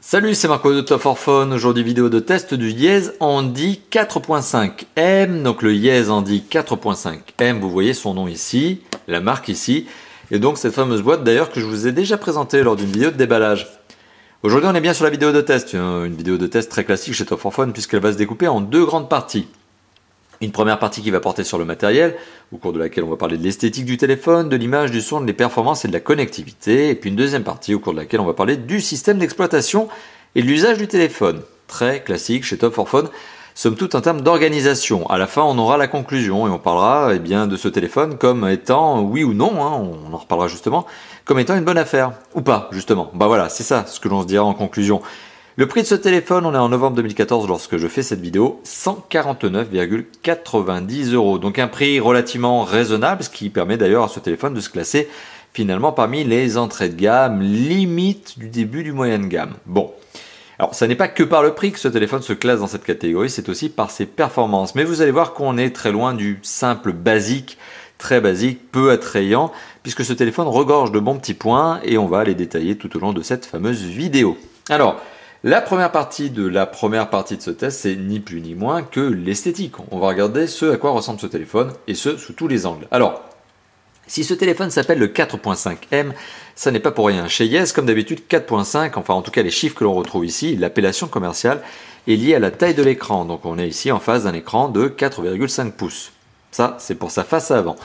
Salut, c'est Marco de Top for Phone. Aujourd'hui, vidéo de test du Yez Handy 4.5M. Donc le Yez Handy 4.5M, vous voyez son nom ici, la marque ici. Et donc cette fameuse boîte d'ailleurs que je vous ai déjà présentée lors d'une vidéo de déballage. Aujourd'hui, on est bien sur la vidéo de test. Une vidéo de test très classique chez Top for Phone puisqu'elle va se découper en deux grandes parties. Une première partie qui va porter sur le matériel, au cours de laquelle on va parler de l'esthétique du téléphone, de l'image, du son, des performances et de la connectivité. Et puis une deuxième partie au cours de laquelle on va parler du système d'exploitation et de l'usage du téléphone. Très classique chez Top for Phone, somme toute en termes d'organisation. À la fin, on aura la conclusion et on parlera de ce téléphone comme étant, oui ou non, on en reparlera justement, comme étant une bonne affaire. Ou pas, justement. Bah voilà, c'est ça ce que l'on se dira en conclusion. Le prix de ce téléphone, on est en novembre 2014 lorsque je fais cette vidéo, 149,90 €. Donc un prix relativement raisonnable, ce qui permet d'ailleurs à ce téléphone de se classer finalement parmi les entrées de gamme, limite du début du moyen de gamme. Bon, alors ça n'est pas que par le prix que ce téléphone se classe dans cette catégorie, c'est aussi par ses performances. Mais vous allez voir qu'on est très loin du simple basique, très basique, peu attrayant, puisque ce téléphone regorge de bons petits points et on va les détailler tout au long de cette fameuse vidéo. Alors, la première partie de ce test, c'est ni plus ni moins que l'esthétique. On va regarder ce à quoi ressemble ce téléphone, et ce, sous tous les angles. Alors, si ce téléphone s'appelle le 4.5M, ça n'est pas pour rien. Chez Yez, comme d'habitude, 4.5, enfin en tout cas les chiffres que l'on retrouve ici, l'appellation commerciale est liée à la taille de l'écran. Donc on est ici en face d'un écran de 4,5 pouces. Ça, c'est pour sa face avant.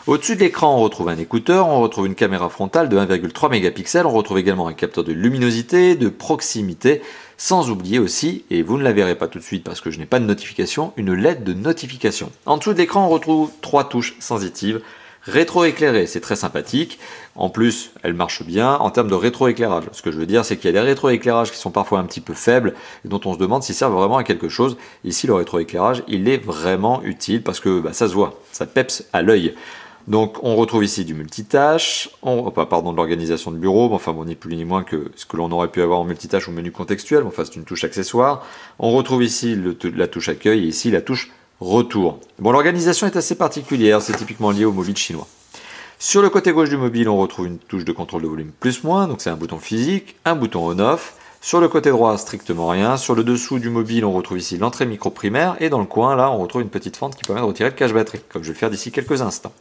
Au-dessus de l'écran, on retrouve un écouteur, on retrouve une caméra frontale de 1,3 mégapixels, on retrouve également un capteur de luminosité, de proximité, sans oublier aussi, et vous ne la verrez pas tout de suite parce que je n'ai pas de notification, une LED de notification. En dessous de l'écran, on retrouve trois touches sensitives. Rétroéclairée, c'est très sympathique. En plus, elle marche bien en termes de rétroéclairage. Ce que je veux dire, c'est qu'il y a des rétroéclairages qui sont parfois un petit peu faibles et dont on se demande s'ils servent vraiment à quelque chose. Ici, le rétroéclairage, il est vraiment utile parce que ça se voit, ça peps à l'œil. Donc on retrouve ici du multitâche, de l'organisation de bureau, ni plus ni moins que ce que l'on aurait pu avoir en multitâche ou menu contextuel, c'est une touche accessoire. On retrouve ici la touche accueil et ici la touche retour. Bon, l'organisation est assez particulière, c'est typiquement lié au mobile chinois. Sur le côté gauche du mobile, on retrouve une touche de contrôle de volume plus-moins, donc c'est un bouton physique, un bouton on-off. Sur le côté droit, strictement rien. Sur le dessous du mobile, on retrouve ici l'entrée micro primaire et dans le coin, là, on retrouve une petite fente qui permet de retirer le cache batterie, comme je vais le faire d'ici quelques instants.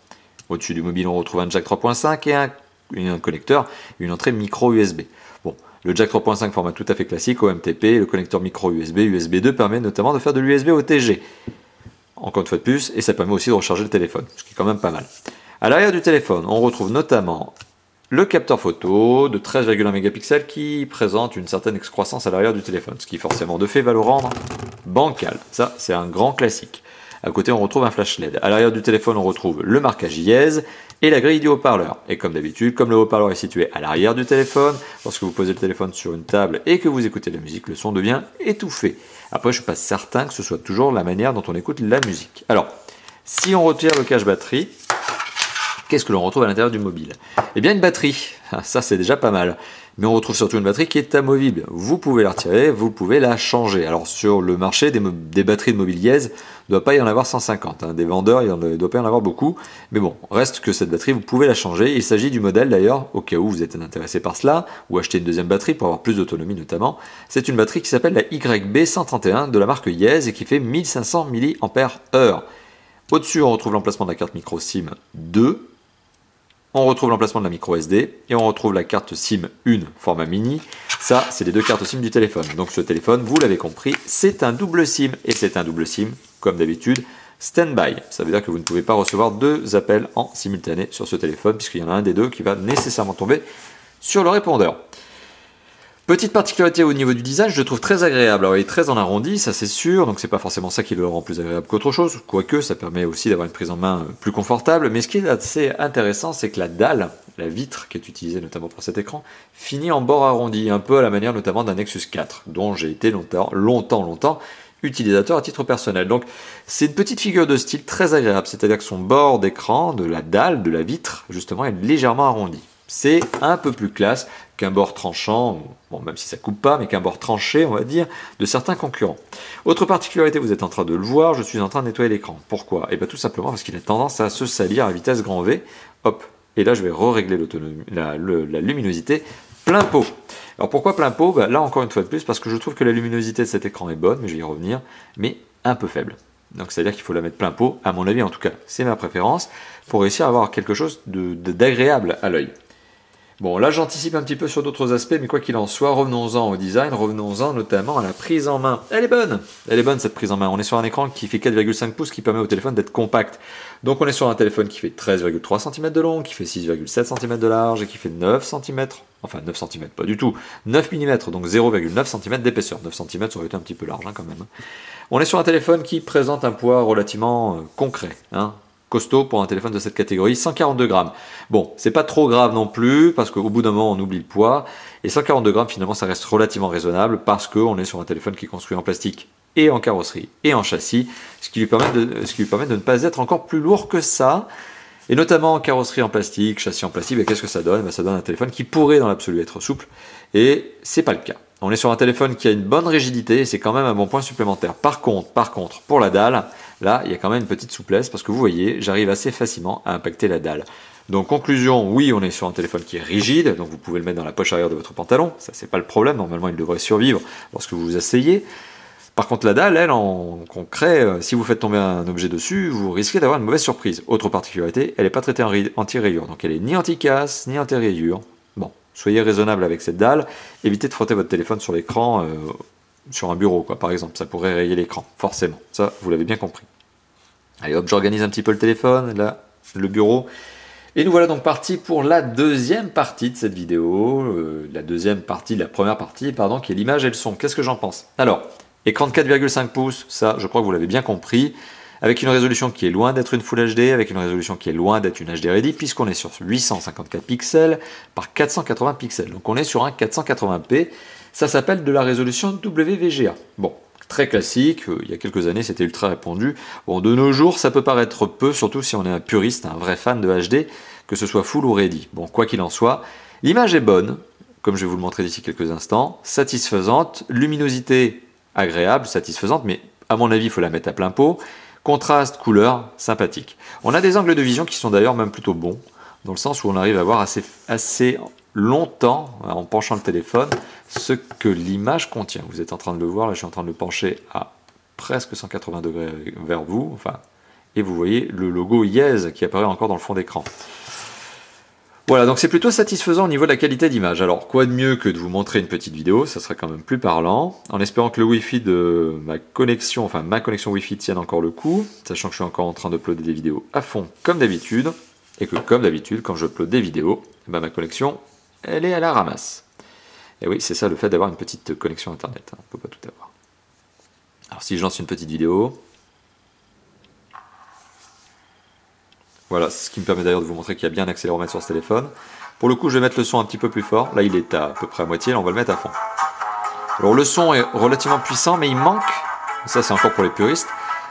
Au-dessus du mobile, on retrouve un jack 3.5 et un connecteur, une entrée micro USB. Bon, le jack 3.5 format tout à fait classique, OMTP, le connecteur micro USB, USB 2 permet notamment de faire de l'USB au TG. Encore une fois de plus, et ça permet aussi de recharger le téléphone, ce qui est quand même pas mal. À l'arrière du téléphone, on retrouve notamment le capteur photo de 13,1 mégapixels qui présente une certaine excroissance à l'arrière du téléphone, ce qui forcément de fait va le rendre bancal. Ça, c'est un grand classique. À côté, on retrouve un flash LED. À l'arrière du téléphone, on retrouve le marquage Yez et la grille du haut-parleur. Et comme d'habitude, comme le haut-parleur est situé à l'arrière du téléphone, lorsque vous posez le téléphone sur une table et que vous écoutez la musique, le son devient étouffé. Après, je ne suis pas certain que ce soit toujours la manière dont on écoute la musique. Alors, si on retire le cache batterie, qu'est-ce que l'on retrouve à l'intérieur du mobile? Eh bien, une batterie. Ça, c'est déjà pas mal. Mais on retrouve surtout une batterie qui est amovible. Vous pouvez la retirer, vous pouvez la changer. Alors, sur le marché des batteries de mobile Yez, il ne doit pas y en avoir 150. Des vendeurs, il ne doit pas y en avoir beaucoup. Mais bon, reste que cette batterie, vous pouvez la changer. Il s'agit du modèle d'ailleurs, au cas où vous êtes intéressé par cela, ou acheter une deuxième batterie pour avoir plus d'autonomie notamment. C'est une batterie qui s'appelle la YB131 de la marque Yez et qui fait 1500 mAh. Au-dessus, on retrouve l'emplacement de la carte micro SIM 2. On retrouve l'emplacement de la micro SD et on retrouve la carte SIM 1 format mini. Ça, c'est les deux cartes SIM du téléphone. Donc ce téléphone, vous l'avez compris, c'est un double SIM et c'est un double SIM, comme d'habitude, stand-by. Ça veut dire que vous ne pouvez pas recevoir deux appels en simultané sur ce téléphone puisqu'il y en a un des deux qui va nécessairement tomber sur le répondeur. Petite particularité au niveau du design, je le trouve très agréable. Alors il est très en arrondi, ça c'est sûr, donc c'est pas forcément ça qui le rend plus agréable qu'autre chose, quoique ça permet aussi d'avoir une prise en main plus confortable. Mais ce qui est assez intéressant, c'est que la dalle, la vitre qui est utilisée notamment pour cet écran, finit en bord arrondi, un peu à la manière notamment d'un Nexus 4, dont j'ai été longtemps utilisateur à titre personnel. Donc c'est une petite figure de style très agréable, c'est-à-dire que son bord d'écran, de la dalle, de la vitre, justement, est légèrement arrondi. C'est un peu plus classe qu'un bord tranchant, bon, même si ça coupe pas, mais qu'un bord tranché, on va dire, de certains concurrents. Autre particularité, vous êtes en train de le voir, je suis en train de nettoyer l'écran. Pourquoi? Et bien tout simplement parce qu'il a tendance à se salir à vitesse grand V. Hop, et là je vais régler la luminosité plein pot. Alors pourquoi plein pot? Là encore une fois de plus, parce que je trouve que la luminosité de cet écran est bonne, mais je vais y revenir, mais un peu faible. Donc c'est-à-dire qu'il faut la mettre plein pot, à mon avis en tout cas, c'est ma préférence, pour réussir à avoir quelque chose d'agréable à l'œil. Bon, là j'anticipe un petit peu sur d'autres aspects, mais quoi qu'il en soit, revenons-en au design, revenons-en notamment à la prise en main. Elle est bonne cette prise en main. On est sur un écran qui fait 4,5 pouces, qui permet au téléphone d'être compact. Donc on est sur un téléphone qui fait 13,3 cm de long, qui fait 6,7 cm de large et qui fait 9 cm, enfin 9 cm pas du tout, 9 mm, donc 0,9 cm d'épaisseur. 9 cm ça aurait été un petit peu large quand même. On est sur un téléphone qui présente un poids relativement concret, costaud pour un téléphone de cette catégorie, 142 grammes. Bon, c'est pas trop grave non plus, parce qu'au bout d'un moment, on oublie le poids. Et 142 grammes, finalement, ça reste relativement raisonnable, parce qu'on est sur un téléphone qui est construit en plastique et en carrosserie et en châssis, ce qui lui permet de ne pas être encore plus lourd que ça. Et notamment en carrosserie en plastique, châssis en plastique, qu'est-ce que ça donne? Ça donne un téléphone qui pourrait dans l'absolu être souple, et c'est pas le cas. On est sur un téléphone qui a une bonne rigidité, et c'est quand même un bon point supplémentaire. Par contre, pour la dalle, là, il y a quand même une petite souplesse, parce que vous voyez, j'arrive assez facilement à impacter la dalle. Donc conclusion, oui, on est sur un téléphone qui est rigide, donc vous pouvez le mettre dans la poche arrière de votre pantalon, ça c'est pas le problème, normalement il devrait survivre lorsque vous vous asseyez. Par contre la dalle, elle, en concret, si vous faites tomber un objet dessus, vous risquez d'avoir une mauvaise surprise. Autre particularité, elle n'est pas traitée en anti-rayure, donc elle est ni anti-casse, ni anti-rayure. Bon, soyez raisonnable avec cette dalle, évitez de frotter votre téléphone sur l'écran, sur un bureau, quoi, par exemple, ça pourrait rayer l'écran, forcément, ça vous l'avez bien compris. Allez hop, j'organise un petit peu le téléphone, là, le bureau. Et nous voilà donc partis pour la deuxième partie de cette vidéo, la première partie, pardon, qui est l'image et le son. Qu'est-ce que j'en pense? Alors, écran de 4,5 pouces, ça, je crois que vous l'avez bien compris, avec une résolution qui est loin d'être une Full HD, avec une résolution qui est loin d'être une HD Ready, puisqu'on est sur 854 pixels par 480 pixels. Donc on est sur un 480p, ça s'appelle de la résolution WVGA. Bon, très classique, il y a quelques années c'était ultra répandu. Bon, de nos jours ça peut paraître peu, surtout si on est un puriste, un vrai fan de HD, que ce soit full ou ready. Bon, quoi qu'il en soit, l'image est bonne, comme je vais vous le montrer d'ici quelques instants, satisfaisante, luminosité agréable, satisfaisante, mais à mon avis il faut la mettre à plein pot, contraste, couleur, sympathique. On a des angles de vision qui sont d'ailleurs même plutôt bons, dans le sens où on arrive à voir assez longtemps, en penchant le téléphone, ce que l'image contient. Vous êtes en train de le voir, là je suis en train de le pencher à presque 180 degrés vers vous, enfin, et vous voyez le logo Yes qui apparaît encore dans le fond d'écran. Voilà, donc c'est plutôt satisfaisant au niveau de la qualité d'image. Alors, quoi de mieux que de vous montrer une petite vidéo, ça serait quand même plus parlant, en espérant que le Wi-Fi de ma connexion Wi-Fi tienne encore le coup, sachant que je suis encore en train d'uploader des vidéos à fond comme d'habitude, et que comme d'habitude, quand je upload des vidéos, ma connexion, elle est à la ramasse. Et oui, c'est ça le fait d'avoir une petite connexion internet, on ne peut pas tout avoir. Alors si je lance une petite vidéo, voilà, c'est ce qui me permet d'ailleurs de vous montrer qu'il y a bien un accéléromètre sur ce téléphone. Pour le coup, je vais mettre le son un petit peu plus fort. Là, il est à peu près à moitié, là, on va le mettre à fond. Alors, le son est relativement puissant, mais il manque, ça c'est encore pour les puristes,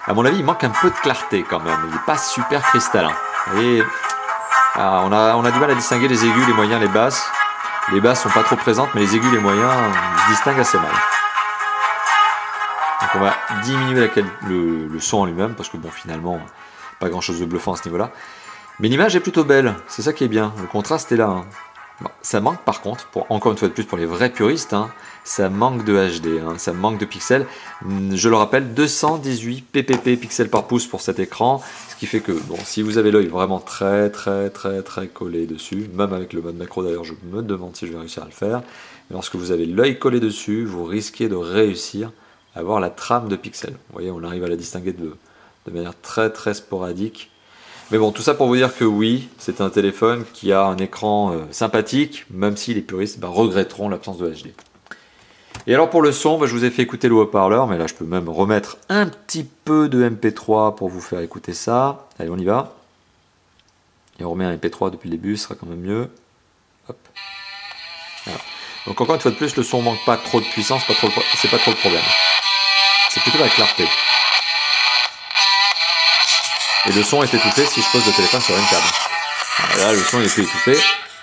à mon avis, il manque un peu de clarté quand même. Il n'est pas super cristallin. Et on a du mal à distinguer les aigus, les moyens, les basses. Les basses sont pas trop présentes, mais les aigus, les moyens, se distinguent assez mal. Donc, on va diminuer le son en lui-même, parce que bon, finalement, pas grand chose de bluffant à ce niveau-là. Mais l'image est plutôt belle, c'est ça qui est bien, le contraste est là. Bon, ça manque par contre, encore une fois de plus pour les vrais puristes, ça manque de HD, ça manque de pixels. Je le rappelle, 218 ppp pixels par pouce pour cet écran, ce qui fait que bon, si vous avez l'œil vraiment très collé dessus, même avec le mode macro d'ailleurs, je me demande si je vais réussir à le faire, mais lorsque vous avez l'œil collé dessus, vous risquez de réussir à voir la trame de pixels. Vous voyez, on arrive à la distinguer de manière très sporadique. Mais bon, tout ça pour vous dire que oui, c'est un téléphone qui a un écran sympathique, même si les puristes regretteront l'absence de HD. Et alors pour le son, je vous ai fait écouter le haut-parleur, mais là je peux même remettre un petit peu de MP3 pour vous faire écouter ça. Allez, on y va. Et on remet un MP3 depuis le début, ce sera quand même mieux. Hop. Voilà. Donc encore une fois de plus, le son manque pas trop de puissance, c'est pas trop le problème. C'est plutôt la clarté. Et le son est étouffé si je pose le téléphone sur une table. Là, le son est plus étouffé.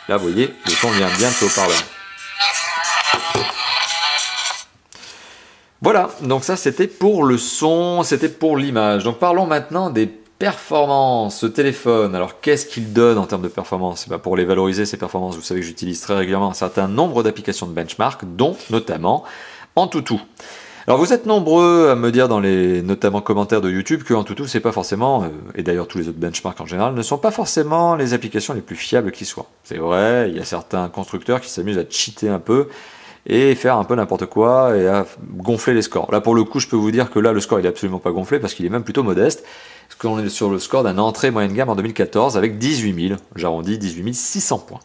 Là, vous voyez, le son vient bien de ce haut-parleur. Voilà, donc ça c'était pour le son, c'était pour l'image. Donc parlons maintenant des Performance, ce téléphone, alors qu'est-ce qu'il donne en termes de performance? Pour les valoriser, ces performances, vous savez que j'utilise très régulièrement un certain nombre d'applications de benchmark, dont notamment Antutu. Alors vous êtes nombreux à me dire dans les notamment commentaires de YouTube que Antutu c'est pas forcément, et d'ailleurs tous les autres benchmarks en général, ne sont pas forcément les applications les plus fiables qui soient. C'est vrai, il y a certains constructeurs qui s'amusent à cheater un peu et faire un peu n'importe quoi et à gonfler les scores. Là pour le coup je peux vous dire que là le score il est absolument pas gonflé parce qu'il est même plutôt modeste, parce qu'on est sur le score d'un entrée moyenne gamme en 2014 avec 18 000, j'arrondis 18 600 points.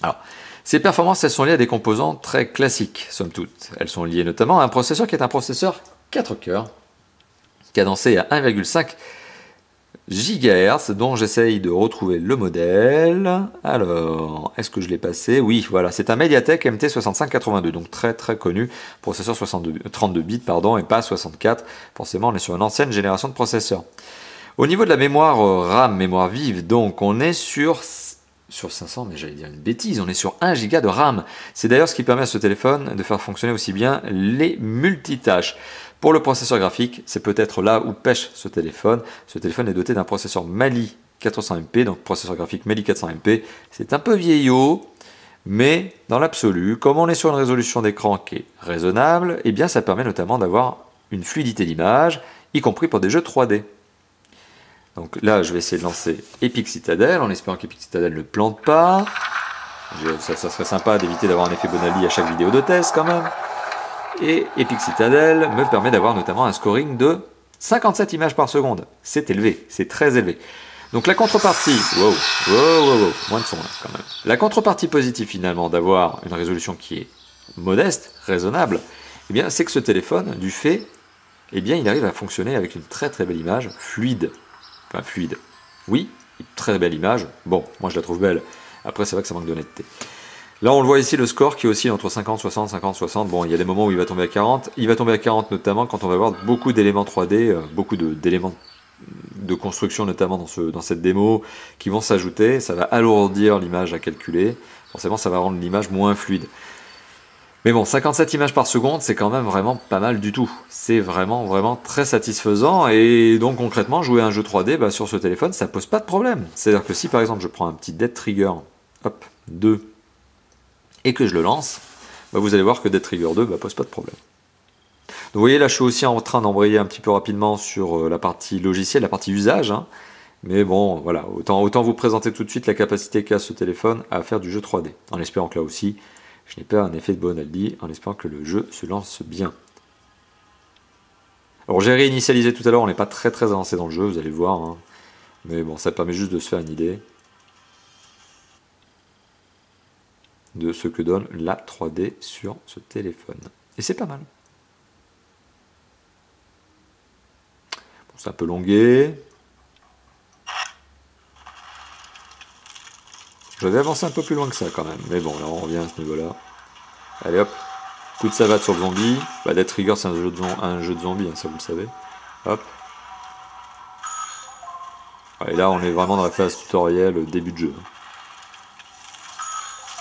Alors, ces performances, elles sont liées à des composants très classiques, somme toute. Elles sont liées notamment à un processeur qui est un processeur 4 cœurs, cadencé à 1,5 GHz, dont j'essaye de retrouver le modèle. Alors, est-ce que je l'ai passé? Oui, voilà, c'est un MediaTek MT6582, donc très très connu, processeur 32 bits, pardon, et pas 64. Forcément, on est sur une ancienne génération de processeurs. Au niveau de la mémoire RAM, mémoire vive, donc on est sur 500, mais j'allais dire une bêtise, on est sur 1 Go de RAM. C'est d'ailleurs ce qui permet à ce téléphone de faire fonctionner aussi bien les multitâches. Pour le processeur graphique, c'est peut-être là où pêche ce téléphone. Ce téléphone est doté d'un processeur Mali 400MP, donc processeur graphique Mali 400MP. C'est un peu vieillot, mais dans l'absolu, comme on est sur une résolution d'écran qui est raisonnable, eh bien ça permet notamment d'avoir une fluidité d'image, y compris pour des jeux 3D. Donc là, je vais essayer de lancer Epic Citadel, en espérant qu'Epic Citadel ne plante pas. Ça serait sympa d'éviter d'avoir un effet Bonali à chaque vidéo de test quand même. Et Epic Citadel me permet d'avoir notamment un scoring de 57 images par seconde. C'est élevé, c'est très élevé. Donc la contrepartie, moins de son là quand même. La contrepartie positive finalement d'avoir une résolution qui est modeste, raisonnable, eh bien c'est que ce téléphone, du fait, eh bien il arrive à fonctionner avec une très très belle image, fluide. Enfin, fluide. Oui, très belle image. Bon, moi je la trouve belle. Après, c'est vrai que ça manque d'honnêteté. Là, on le voit ici, le score qui oscille entre 50, 60, 50, 60. Bon, il y a des moments où il va tomber à 40. Il va tomber à 40 notamment quand on va avoir beaucoup d'éléments 3D, beaucoup d'éléments de construction notamment dans cette démo qui vont s'ajouter. Ça va alourdir l'image à calculer. Forcément, ça va rendre l'image moins fluide. Mais bon, 57 images par seconde, c'est quand même vraiment pas mal du tout. C'est vraiment, vraiment très satisfaisant. Et donc concrètement, jouer à un jeu 3D sur ce téléphone, ça pose pas de problème. C'est-à-dire que si par exemple je prends un petit Dead Trigger, hop, 2, et que je le lance, vous allez voir que Dead Trigger 2 pose pas de problème. Donc vous voyez, là je suis aussi en train d'embrayer un petit peu rapidement sur la partie logicielle, la partie usage. Hein. Mais bon, voilà, autant vous présenter tout de suite la capacité qu'a ce téléphone à faire du jeu 3D. En espérant que là aussi, je n'ai pas un effet de Bonaldi, en espérant que le jeu se lance bien. Alors j'ai réinitialisé tout à l'heure, on n'est pas très très avancé dans le jeu, vous allez le voir. Hein. Mais bon, ça permet juste de se faire une idée de ce que donne la 3D sur ce téléphone. Et c'est pas mal. Bon, c'est un peu longué. J'avais avancé un peu plus loin que ça quand même, mais bon, là on revient à ce niveau-là. Allez hop, coup de savate sur le zombie. Dead Trigger c'est un jeu de zombie, hein, ça vous le savez. Hop. Et là on est vraiment dans la phase tutoriel, début de jeu.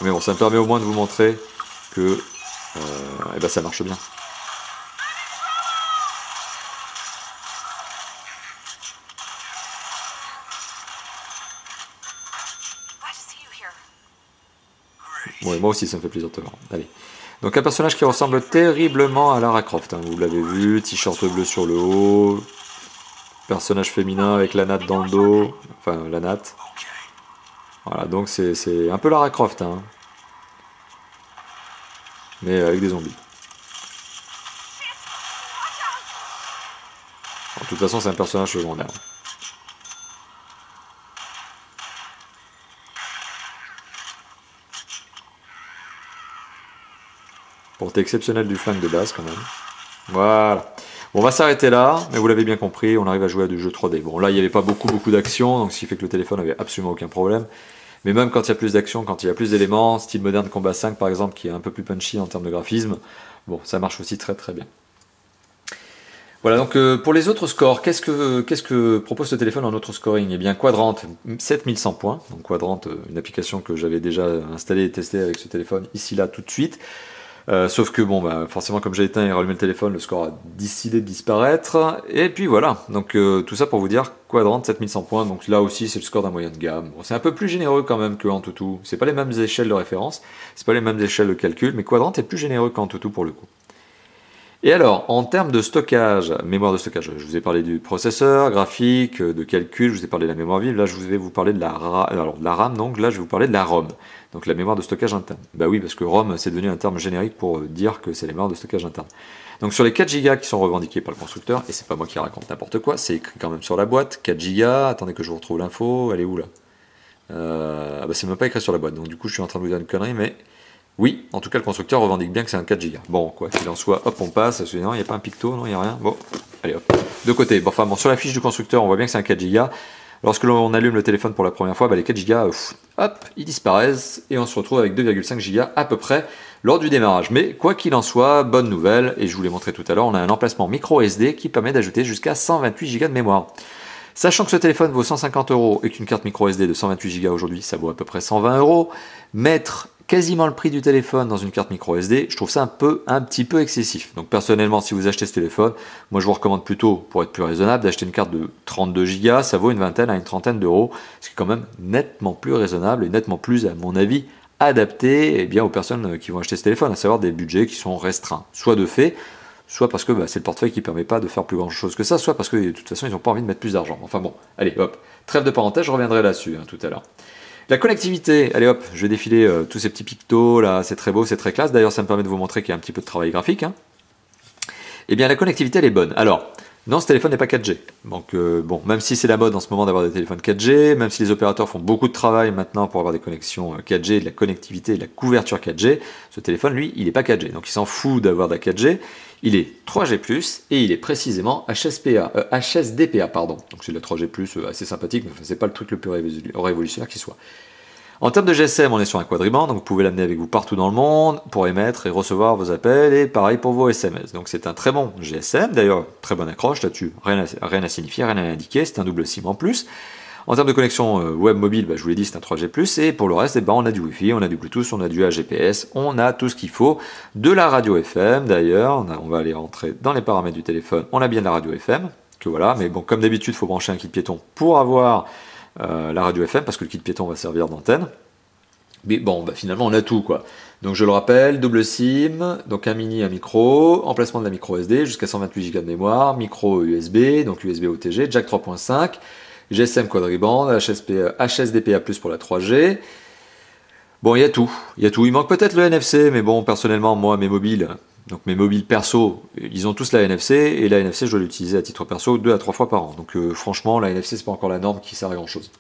Mais bon, ça me permet au moins de vous montrer que ça marche bien. Ouais, moi aussi ça me fait plaisir de te voir. Allez. Donc un personnage qui ressemble terriblement à Lara Croft, hein. Vous l'avez vu, t-shirt bleu sur le haut, personnage féminin avec la natte dans le dos, enfin la natte. Voilà, donc c'est un peu Lara Croft, hein. Mais avec des zombies. De toute façon c'est un personnage secondaire. Portée exceptionnelle du flingue de base quand même. Voilà. Bon, on va s'arrêter là, mais vous l'avez bien compris, on arrive à jouer à du jeu 3D. Bon, là, il n'y avait pas beaucoup d'action, donc ce qui fait que le téléphone n'avait absolument aucun problème. Mais même quand il y a plus d'action, quand il y a plus d'éléments, style Modern Combat 5 par exemple, qui est un peu plus punchy en termes de graphisme, bon, ça marche aussi très très bien. Voilà, donc pour les autres scores, qu'est-ce que propose ce téléphone en autre scoring? Eh bien, Quadrant, 7100 points. Donc Quadrant, une application que j'avais déjà installée et testée avec ce téléphone, ici là tout de suite. Sauf que bon, bah, forcément, comme j'ai éteint et rallumé le téléphone, le score a décidé de disparaître. Et puis voilà, donc tout ça pour vous dire, Quadrant 7100 points, donc là aussi c'est le score d'un moyen de gamme. Bon, c'est un peu plus généreux quand même que Antutu. C'est pas les mêmes échelles de référence, c'est pas les mêmes échelles de calcul, mais Quadrant est plus généreux qu'Antutu pour le coup. Et alors, en termes de stockage, mémoire de stockage, je vous ai parlé du processeur, graphique, de calcul, je vous ai parlé de la mémoire vive, là je vais vous parler de la RAM, donc là je vais vous parler de la ROM, donc la mémoire de stockage interne. Bah oui, parce que ROM c'est devenu un terme générique pour dire que c'est les mémoires de stockage interne. Donc sur les 4 Go qui sont revendiqués par le constructeur, et c'est pas moi qui raconte n'importe quoi, c'est écrit quand même sur la boîte, 4 Go, attendez que je vous retrouve l'info, elle est où là ah bah c'est même pas écrit sur la boîte, donc du coup je suis en train de vous dire une connerie, mais... Oui, en tout cas, le constructeur revendique bien que c'est un 4 Go. Bon, quoi qu'il en soit, hop, on passe. Non, il n'y a pas un picto, non, il n'y a rien. Bon, allez, hop. De côté. Bon, enfin, bon, sur la fiche du constructeur, on voit bien que c'est un 4 Go. Lorsque l'on allume le téléphone pour la première fois, bah, les 4 Go, hop, ils disparaissent et on se retrouve avec 2,5 Go à peu près lors du démarrage. Mais quoi qu'il en soit, bonne nouvelle, et je vous l'ai montré tout à l'heure, on a un emplacement micro SD qui permet d'ajouter jusqu'à 128 Go de mémoire. Sachant que ce téléphone vaut 150 € et qu'une carte micro SD de 128 Go aujourd'hui, ça vaut à peu près 120 €, mettre quasiment le prix du téléphone dans une carte micro SD, je trouve ça un petit peu excessif. Donc personnellement, si vous achetez ce téléphone, moi je vous recommande plutôt, pour être plus raisonnable, d'acheter une carte de 32 Go, ça vaut une vingtaine à une trentaine d'euros, ce qui est quand même nettement plus raisonnable et nettement plus, à mon avis, adapté eh bien, aux personnes qui vont acheter ce téléphone, à savoir des budgets qui sont restreints, soit de fait, soit parce que c'est le portefeuille qui ne permet pas de faire plus grand chose que ça, soit parce que de toute façon ils n'ont pas envie de mettre plus d'argent. Enfin bon, allez hop, trêve de parenthèse, je reviendrai là-dessus tout à l'heure. La connectivité, allez hop, je vais défiler tous ces petits pictos là, c'est très beau, c'est très classe, d'ailleurs ça me permet de vous montrer qu'il y a un petit peu de travail graphique. Eh bien la connectivité elle est bonne. Alors, non, ce téléphone n'est pas 4G. Donc bon, même si c'est la mode en ce moment d'avoir des téléphones 4G, même si les opérateurs font beaucoup de travail maintenant pour avoir des connexions 4G, de la connectivité, de la couverture 4G, ce téléphone lui, il n'est pas 4G. Donc il s'en fout d'avoir de la 4G. Il est 3G+, et il est précisément HSDPA, pardon. Donc c'est de la 3G+, assez sympathique, mais c'est pas le truc le plus révolutionnaire qui soit. En termes de GSM, on est sur un quadriband, donc vous pouvez l'amener avec vous partout dans le monde pour émettre et recevoir vos appels, et pareil pour vos SMS. Donc c'est un très bon GSM, d'ailleurs très bonne accroche là-dessus, rien à signifier, rien à indiquer, c'est un double SIM en plus. En termes de connexion web mobile, je vous l'ai dit, c'est un 3G+, et pour le reste, on a du Wi-Fi, on a du Bluetooth, on a du AGPS, on a tout ce qu'il faut, de la radio FM d'ailleurs, on va aller rentrer dans les paramètres du téléphone, on a bien de la radio FM, que voilà, mais bon, comme d'habitude, il faut brancher un kit piéton pour avoir la radio FM, parce que le kit piéton va servir d'antenne. Mais bon, finalement, on a tout, quoi. Donc je le rappelle, double SIM, donc un mini, un micro, emplacement de la micro SD, jusqu'à 128 Go de mémoire, micro USB, donc USB OTG, jack 3.5, GSM quadriband, HSDPA+, pour la 3G. Bon, il y a tout. Il manque peut-être le NFC, mais bon, personnellement, moi, mes mobiles perso, ils ont tous la NFC, et la NFC, je dois l'utiliser à titre perso 2 à 3 fois par an. Donc franchement, la NFC, c'est pas encore la norme qui sert à grand chose.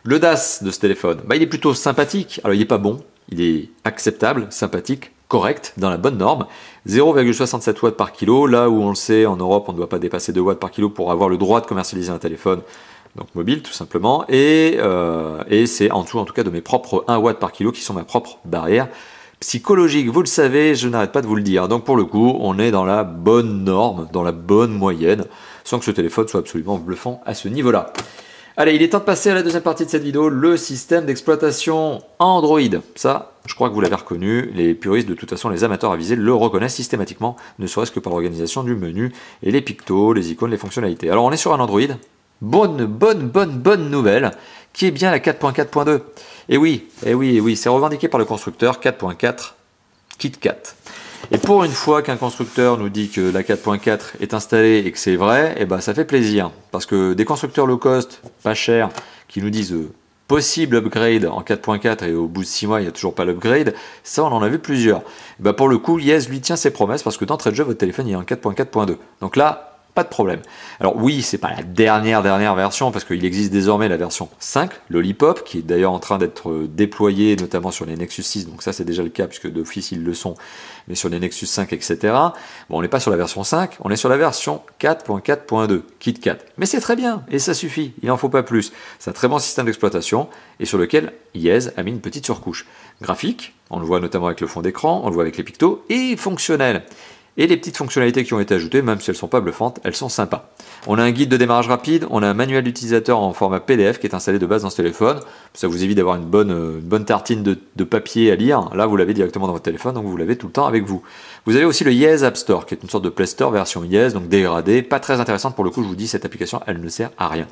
Le DAS de ce téléphone, il est plutôt sympathique. Alors, il n'est pas bon, il est acceptable, sympathique, correct, dans la bonne norme. 0,67 watts par kilo, là où on le sait, en Europe, on ne doit pas dépasser 2 watts par kilo pour avoir le droit de commercialiser un téléphone, donc mobile tout simplement, et c'est en dessous en tout cas de mes propres 1 watt par kilo qui sont ma propre barrière psychologique, vous le savez, je n'arrête pas de vous le dire. Donc pour le coup, on est dans la bonne norme, dans la bonne moyenne, sans que ce téléphone soit absolument bluffant à ce niveau-là. Allez, il est temps de passer à la deuxième partie de cette vidéo, le système d'exploitation Android. Ça, je crois que vous l'avez reconnu, les puristes, de toute façon, les amateurs avisés le reconnaissent systématiquement, ne serait-ce que par l'organisation du menu et les pictos, les icônes, les fonctionnalités. Alors on est sur un Android, bonne nouvelle, qui est bien la 4.4.2. Et oui, c'est revendiqué par le constructeur 4.4 KitKat. Et pour une fois qu'un constructeur nous dit que la 4.4 est installée et que c'est vrai, ça fait plaisir. Parce que des constructeurs low cost, pas chers, qui nous disent possible upgrade en 4.4 et au bout de 6 mois il n'y a toujours pas l'upgrade, ça on en a vu plusieurs. Pour le coup, Yes lui tient ses promesses parce que d'entrée de jeu votre téléphone il est en 4.4.2. Donc là, pas de problème. Alors oui, c'est pas la dernière version parce qu'il existe désormais la version 5, Lollipop, qui est d'ailleurs en train d'être déployée notamment sur les Nexus 6, donc ça c'est déjà le cas puisque d'office ils le sont, mais sur les Nexus 5, etc. Bon, on n'est pas sur la version 5, on est sur la version 4.4.2, KitKat. Mais c'est très bien, et ça suffit, il n'en faut pas plus. C'est un très bon système d'exploitation, et sur lequel Yes a mis une petite surcouche. Graphique, on le voit notamment avec le fond d'écran, on le voit avec les pictos, et fonctionnel. Et les petites fonctionnalités qui ont été ajoutées, même si elles ne sont pas bluffantes, elles sont sympas. On a un guide de démarrage rapide, on a un manuel d'utilisateur en format PDF qui est installé de base dans ce téléphone. Ça vous évite d'avoir une bonne tartine de papier à lire. Là, vous l'avez directement dans votre téléphone, donc vous l'avez tout le temps avec vous. Vous avez aussi le Yes App Store, qui est une sorte de Play Store version Yes, donc dégradée, pas très intéressante pour le coup, je vous dis, cette application, elle ne sert à rien.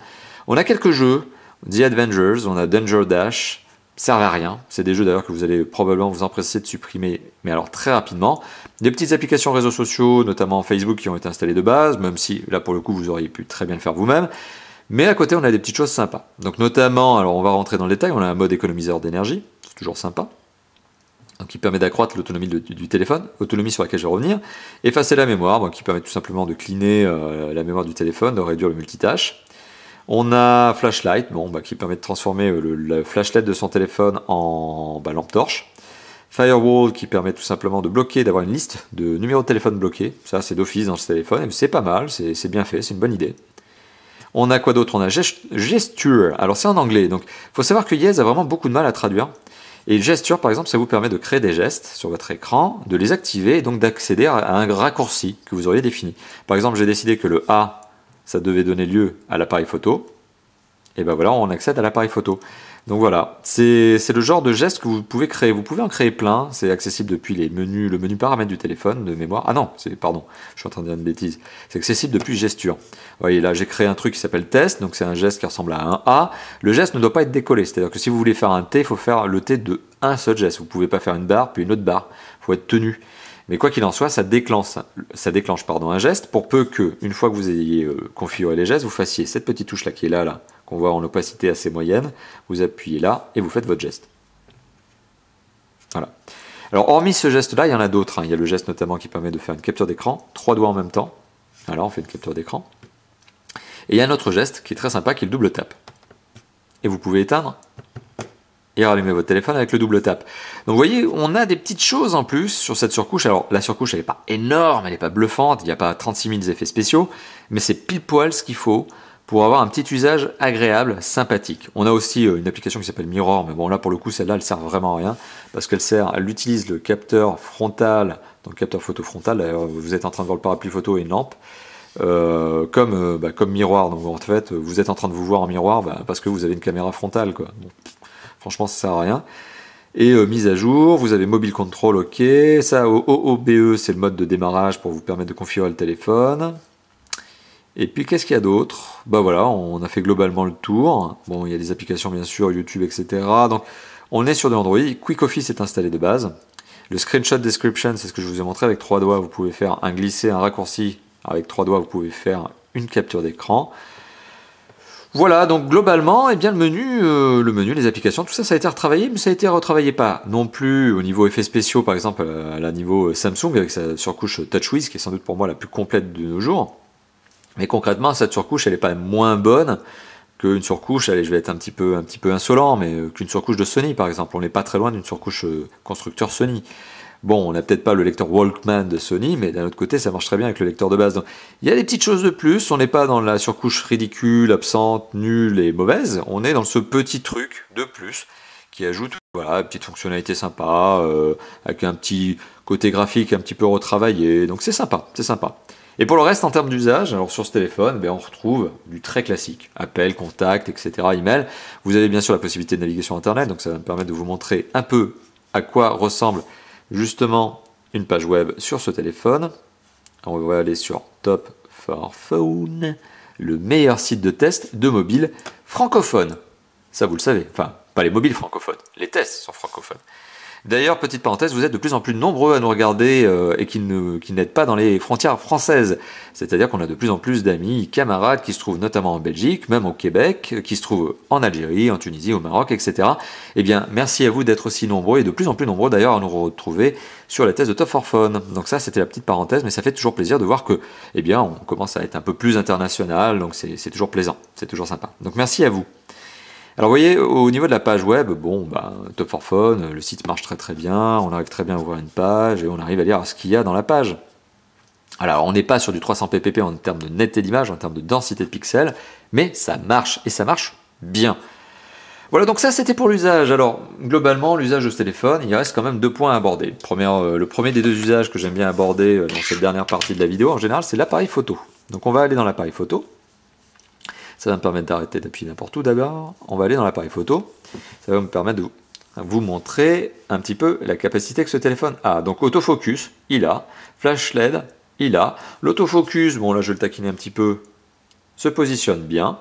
On a quelques jeux, The Avengers, on a Danger Dash, servent à rien. C'est des jeux d'ailleurs que vous allez probablement vous empresser de supprimer, mais alors très rapidement. Des petites applications réseaux sociaux, notamment Facebook, qui ont été installées de base, même si là pour le coup vous auriez pu très bien le faire vous-même. Mais à côté on a des petites choses sympas. Donc notamment, alors on va rentrer dans le détail, on a un mode économiseur d'énergie, c'est toujours sympa. Donc qui permet d'accroître l'autonomie du téléphone, autonomie sur laquelle je vais revenir. Effacer la mémoire, donc qui permet tout simplement de cleaner la mémoire du téléphone, de réduire le multitâche. On a Flashlight, qui permet de transformer le flashlight de son téléphone en lampe torche. Firewall qui permet tout simplement de bloquer, d'avoir une liste de numéros de téléphone bloqués. Ça c'est d'office dans ce téléphone, et c'est pas mal, c'est bien fait, c'est une bonne idée. On a quoi d'autre? On a Gesture, alors c'est en anglais, donc il faut savoir que Yes a vraiment beaucoup de mal à traduire. Et Gesture par exemple, ça vous permet de créer des gestes sur votre écran, de les activer et donc d'accéder à un raccourci que vous auriez défini. Par exemple, j'ai décidé que le A, ça devait donner lieu à l'appareil photo, et ben voilà, on accède à l'appareil photo. Donc voilà, c'est le genre de geste que vous pouvez créer. Vous pouvez en créer plein, c'est accessible depuis le menu paramètres du téléphone de mémoire. Ah non, pardon, je suis en train de dire une bêtise. C'est accessible depuis Gesture. Vous voyez là, j'ai créé un truc qui s'appelle test, donc c'est un geste qui ressemble à un A. Le geste ne doit pas être décollé, c'est-à-dire que si vous voulez faire un T, il faut faire le T de un seul geste. Vous ne pouvez pas faire une barre, puis une autre barre. Il faut être tenu. Mais quoi qu'il en soit, ça déclenche un geste pour peu que, une fois que vous ayez configuré les gestes, vous fassiez cette petite touche là qui est là, qu'on voit en opacité assez moyenne, vous appuyez là et vous faites votre geste. Voilà. Alors hormis ce geste-là, il y en a d'autres. Il y a le geste notamment qui permet de faire une capture d'écran, 3 doigts en même temps. Alors on fait une capture d'écran. Et il y a un autre geste qui est très sympa, qui est le double tap. Et vous pouvez éteindre et rallumer votre téléphone avec le double tap. Donc vous voyez, on a des petites choses en plus sur cette surcouche. Alors la surcouche, elle n'est pas énorme, elle n'est pas bluffante, il n'y a pas 36 000 effets spéciaux, mais c'est pile poil ce qu'il faut pour avoir un petit usage agréable, sympathique. On a aussi une application qui s'appelle Mirror, mais bon là pour le coup, celle-là, elle sert vraiment à rien, parce elle utilise le capteur frontal, donc le capteur photo frontal, d'ailleurs vous êtes en train de voir le parapluie photo et une lampe, comme miroir. Donc en fait, vous êtes en train de vous voir en miroir parce que vous avez une caméra frontale, quoi. Bon. Franchement, ça sert à rien. Et mise à jour, vous avez Mobile Control, ok. Ça, au OOBE, c'est le mode de démarrage pour vous permettre de configurer le téléphone. Et puis, qu'est-ce qu'il y a d'autre? Voilà, on a fait globalement le tour. Bon, il y a des applications, bien sûr, YouTube, etc. Donc, on est sur de l'Android. Quick Office est installé de base. Le Screenshot Description, c'est ce que je vous ai montré avec 3 doigts. Vous pouvez faire un glisser, un raccourci. Avec 3 doigts, vous pouvez faire une capture d'écran. Voilà, donc globalement, le menu, les applications, tout ça, ça a été retravaillé, mais ça a été retravaillé pas non plus au niveau effets spéciaux, par exemple à la niveau Samsung avec sa surcouche TouchWiz, qui est sans doute pour moi la plus complète de nos jours. Mais concrètement, cette surcouche, elle n'est pas moins bonne qu'une surcouche, allez, je vais être un petit peu insolent, mais qu'une surcouche de Sony, par exemple. On n'est pas très loin d'une surcouche constructeur Sony. Bon, on n'a peut-être pas le lecteur Walkman de Sony, mais d'un autre côté, ça marche très bien avec le lecteur de base. Donc, il y a des petites choses de plus, on n'est pas dans la surcouche ridicule, absente, nulle et mauvaise, on est dans ce petit truc de plus qui ajoute une petite fonctionnalité sympa, avec un petit côté graphique un petit peu retravaillé, donc c'est sympa, c'est sympa. Et pour le reste, en termes d'usage, alors sur ce téléphone, on retrouve du très classique, appel, contact, etc., email. Vous avez bien sûr la possibilité de naviguer sur Internet, donc ça va me permettre de vous montrer un peu à quoi ressemble justement une page web sur ce téléphone. On va aller sur Top for Phone, le meilleur site de test de mobile francophone. Ça vous le savez, enfin pas les mobiles francophones, les tests sont francophones. D'ailleurs, petite parenthèse, vous êtes de plus en plus nombreux à nous regarder et qui n'êtes pas dans les frontières françaises. C'est-à-dire qu'on a de plus en plus d'amis, camarades qui se trouvent notamment en Belgique, même au Québec, qui se trouvent en Algérie, en Tunisie, au Maroc, etc. Eh bien, merci à vous d'être aussi nombreux et de plus en plus nombreux d'ailleurs à nous retrouver sur la thèse de Top for Phone. Donc ça, c'était la petite parenthèse, mais ça fait toujours plaisir de voir que, on commence à être un peu plus international, donc c'est toujours plaisant, c'est toujours sympa. Donc merci à vous. Alors vous voyez, au niveau de la page web, Top for Phone, le site marche très très bien, on arrive très bien à ouvrir une page et on arrive à lire ce qu'il y a dans la page. Alors on n'est pas sur du 300 ppp en termes de netteté d'image, en termes de densité de pixels, mais ça marche et ça marche bien. Voilà, donc ça c'était pour l'usage. Alors, globalement, l'usage de ce téléphone, il reste quand même 2 points à aborder. Le premier des 2 usages que j'aime bien aborder dans cette dernière partie de la vidéo, en général, c'est l'appareil photo. Donc on va aller dans l'appareil photo. Ça va me permettre d'arrêter d'appuyer n'importe où d'abord. On va aller dans l'appareil photo. Ça va me permettre de vous montrer un petit peu la capacité que ce téléphone a. Donc autofocus, il a. Flash LED, il a. L'autofocus, bon là je vais le taquiner un petit peu, se positionne bien.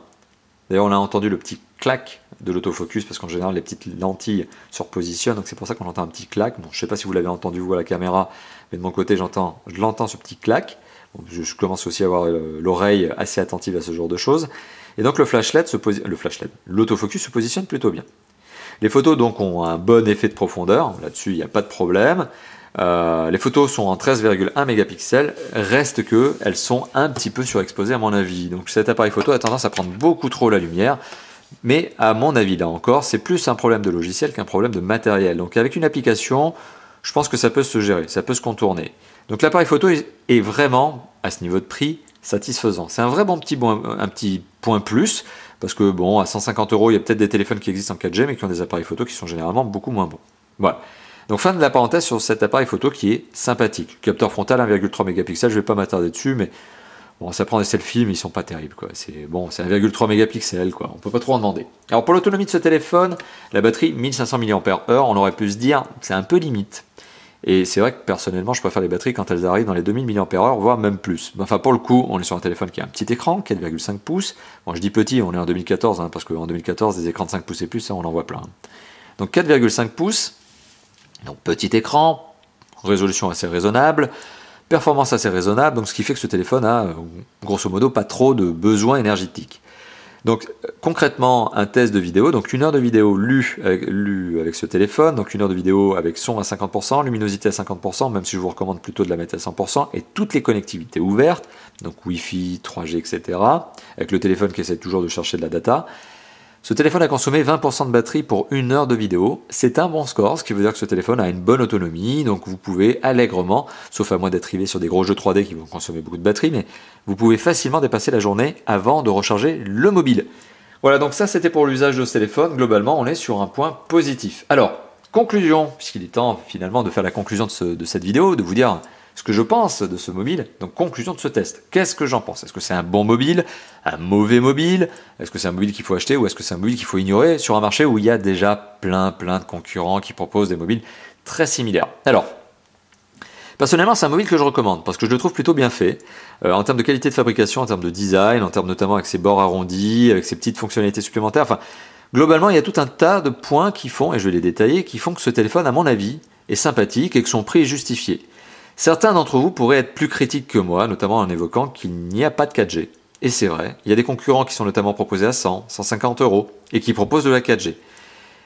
D'ailleurs on a entendu le petit clac de l'autofocus parce qu'en général les petites lentilles se repositionnent, donc c'est pour ça qu'on entend un petit clac. Bon, je ne sais pas si vous l'avez entendu vous à la caméra, mais de mon côté je l'entends ce petit clac. Bon, je commence aussi à avoir l'oreille assez attentive à ce genre de choses. Et donc l'autofocus se positionne plutôt bien. Les photos donc ont un bon effet de profondeur, là-dessus il n'y a pas de problème. Les photos sont en 13,1 mégapixels, reste que elles sont un petit peu surexposées à mon avis. Donc cet appareil photo a tendance à prendre beaucoup trop la lumière, mais à mon avis là encore, c'est plus un problème de logiciel qu'un problème de matériel. Donc avec une application, je pense que ça peut se gérer, ça peut se contourner. Donc l'appareil photo est vraiment, à ce niveau de prix, satisfaisant. C'est un vrai bon un petit point plus, parce que bon, à 150 €, il y a peut-être des téléphones qui existent en 4G, mais qui ont des appareils photo qui sont généralement beaucoup moins bons. Voilà. Donc fin de la parenthèse sur cet appareil photo qui est sympathique. Capteur frontal 1,3 mégapixels, je ne vais pas m'attarder dessus, mais bon, ça prend des selfies, mais ils sont pas terribles, quoi. C'est bon, c'est 1,3 mégapixels, quoi. On peut pas trop en demander. Alors pour l'autonomie de ce téléphone, la batterie 1500 mAh, on aurait pu se dire, c'est un peu limite. Et c'est vrai que personnellement, je préfère les batteries quand elles arrivent dans les 2000 mAh, voire même plus. Enfin, pour le coup, on est sur un téléphone qui a un petit écran, 4,5 pouces. Bon, je dis petit, on est en 2014, hein, parce qu'en 2014, des écrans de 5 pouces et plus, ça, on en voit plein. Donc 4,5 pouces, donc petit écran, résolution assez raisonnable, performance assez raisonnable, donc ce qui fait que ce téléphone a, grosso modo, pas trop de besoins énergétiques. Donc concrètement, un test de vidéo, donc 1 heure de vidéo lue avec ce téléphone, donc 1 heure de vidéo avec son à 50%, luminosité à 50%, même si je vous recommande plutôt de la mettre à 100%, et toutes les connectivités ouvertes, donc Wi-Fi, 3G, etc., avec le téléphone qui essaie toujours de chercher de la data. Ce téléphone a consommé 20% de batterie pour 1 heure de vidéo. C'est un bon score, ce qui veut dire que ce téléphone a une bonne autonomie, donc vous pouvez allègrement, sauf à moins d'être arrivé sur des gros jeux 3D qui vont consommer beaucoup de batterie, mais vous pouvez facilement dépasser la journée avant de recharger le mobile. Voilà, donc ça c'était pour l'usage de ce téléphone. Globalement, on est sur un point positif. Alors, conclusion, puisqu'il est temps finalement de faire la conclusion de cette vidéo, de vous dire ce que je pense de ce mobile. Donc conclusion de ce test. Qu'est-ce que j'en pense? Est-ce que c'est un bon mobile? Un mauvais mobile? Est-ce que c'est un mobile qu'il faut acheter ou est-ce que c'est un mobile qu'il faut ignorer sur un marché où il y a déjà plein de concurrents qui proposent des mobiles très similaires? Alors, personnellement, c'est un mobile que je recommande parce que je le trouve plutôt bien fait en termes de qualité de fabrication, en termes de design, en termes notamment avec ses bords arrondis, avec ses petites fonctionnalités supplémentaires. Enfin, globalement, il y a tout un tas de points qui font, et je vais les détailler, qui font que ce téléphone, à mon avis, est sympathique et que son prix est justifié. Certains d'entre vous pourraient être plus critiques que moi, notamment en évoquant qu'il n'y a pas de 4G. Et c'est vrai, il y a des concurrents qui sont notamment proposés à 100, 150 € et qui proposent de la 4G.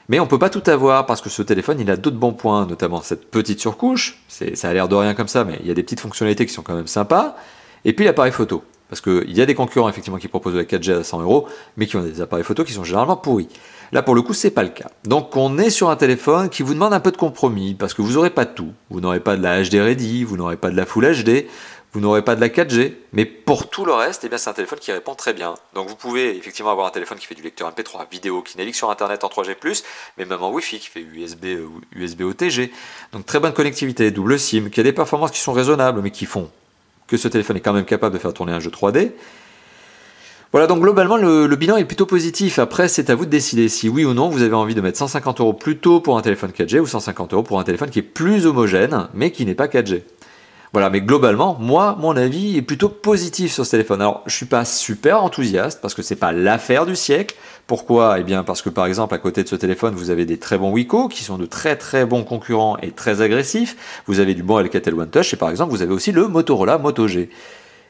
Mais on ne peut pas tout avoir parce que ce téléphone, il a d'autres bons points, notamment cette petite surcouche. Ça a l'air de rien comme ça, mais il y a des petites fonctionnalités qui sont quand même sympas. Et puis l'appareil photo. Parce qu'il y a des concurrents effectivement qui proposent de la 4G à 100 €, mais qui ont des appareils photo qui sont généralement pourris. Là, pour le coup, c'est pas le cas. Donc, on est sur un téléphone qui vous demande un peu de compromis, parce que vous n'aurez pas tout. Vous n'aurez pas de la HD Ready, vous n'aurez pas de la Full HD, vous n'aurez pas de la 4G, mais pour tout le reste, eh bien, c'est un téléphone qui répond très bien. Donc, vous pouvez effectivement avoir un téléphone qui fait du lecteur MP3, vidéo, qui navigue sur Internet en 3G+, mais même en Wi-Fi, qui fait USB OTG. Donc, très bonne connectivité, double SIM, qui a des performances qui sont raisonnables, mais qui font que ce téléphone est quand même capable de faire tourner un jeu 3D. Voilà, donc globalement, le bilan est plutôt positif. Après, c'est à vous de décider si oui ou non vous avez envie de mettre 150 € plus tôt pour un téléphone 4G ou 150 € pour un téléphone qui est plus homogène, mais qui n'est pas 4G. Voilà, mais globalement, moi, mon avis est plutôt positif sur ce téléphone. Alors, je suis pas super enthousiaste parce que c'est pas l'affaire du siècle. Pourquoi? Eh bien, parce que par exemple, à côté de ce téléphone, vous avez des très bons Wiko qui sont de très bons concurrents et très agressifs. Vous avez du bon Alcatel One Touch et par exemple, vous avez aussi le Motorola Moto G.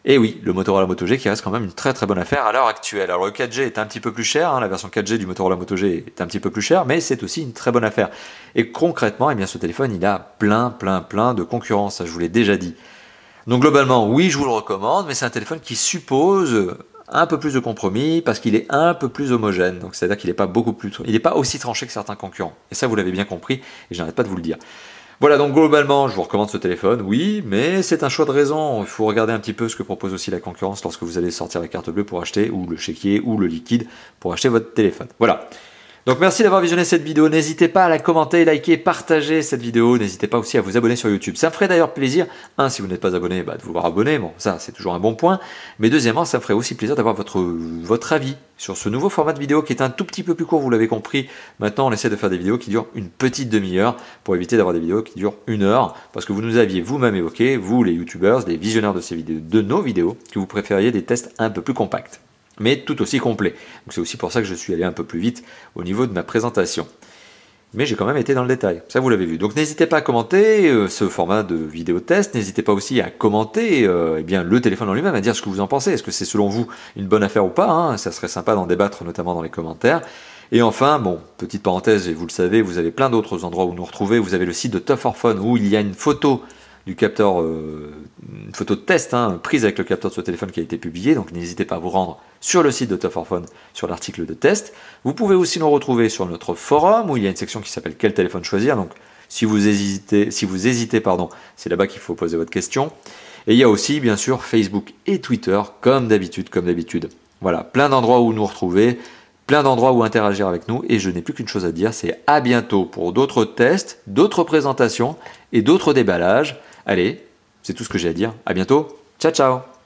Et oui, le Motorola Moto G qui reste quand même une très bonne affaire à l'heure actuelle. Alors le 4G est un petit peu plus cher, hein, la version 4G du Motorola Moto G est un petit peu plus chère, mais c'est aussi une très bonne affaire. Et concrètement, eh bien, ce téléphone, il a plein de concurrence, ça je vous l'ai déjà dit. Donc globalement, oui, je vous le recommande, mais c'est un téléphone qui suppose un peu plus de compromis parce qu'il est un peu plus homogène. Donc c'est-à-dire qu'il n'est pas il n'est pas aussi tranché que certains concurrents. Et ça, vous l'avez bien compris, et j'arrête pas de vous le dire. Voilà, donc globalement, je vous recommande ce téléphone, oui, mais c'est un choix de raison. Il faut regarder un petit peu ce que propose aussi la concurrence lorsque vous allez sortir la carte bleue pour acheter, ou le chéquier, ou le liquide pour acheter votre téléphone. Voilà. Donc merci d'avoir visionné cette vidéo, n'hésitez pas à la commenter, liker, partager cette vidéo, n'hésitez pas aussi à vous abonner sur YouTube. Ça me ferait d'ailleurs plaisir, si vous n'êtes pas abonné, de vous voir abonner, bon ça c'est toujours un bon point, mais deuxièmement ça me ferait aussi plaisir d'avoir votre avis sur ce nouveau format de vidéo qui est un tout petit peu plus court, vous l'avez compris. Maintenant on essaie de faire des vidéos qui durent une petite demi-heure pour éviter d'avoir des vidéos qui durent 1 heure, parce que vous nous aviez vous-même évoqué, vous les youtubeurs, les visionneurs de ces vidéos, de nos vidéos, que vous préfériez des tests un peu plus compacts, mais tout aussi complet. Donc c'est aussi pour ça que je suis allé un peu plus vite au niveau de ma présentation. Mais j'ai quand même été dans le détail, ça vous l'avez vu. Donc n'hésitez pas à commenter ce format de vidéo test, n'hésitez pas aussi à commenter le téléphone en lui-même, à dire ce que vous en pensez. Est-ce que c'est selon vous une bonne affaire ou pas, ça serait sympa d'en débattre notamment dans les commentaires. Et enfin, petite parenthèse, et vous le savez, vous avez plein d'autres endroits où nous retrouver. Vous avez le site de Tough for Phone où il y a une photo du capteur, une photo de test prise avec le capteur de ce téléphone qui a été publié, donc n'hésitez pas à vous rendre sur le site de Tough for Phone sur l'article de test. Vous pouvez aussi nous retrouver sur notre forum où il y a une section qui s'appelle quel téléphone choisir, donc si vous hésitez, c'est là-bas qu'il faut poser votre question. Et il y a aussi bien sûr Facebook et Twitter comme d'habitude. Voilà, plein d'endroits où nous retrouver, plein d'endroits où interagir avec nous, et je n'ai plus qu'une chose à dire, c'est à bientôt pour d'autres tests, d'autres présentations et d'autres déballages. Allez, c'est tout ce que j'ai à dire. À bientôt. Ciao, ciao.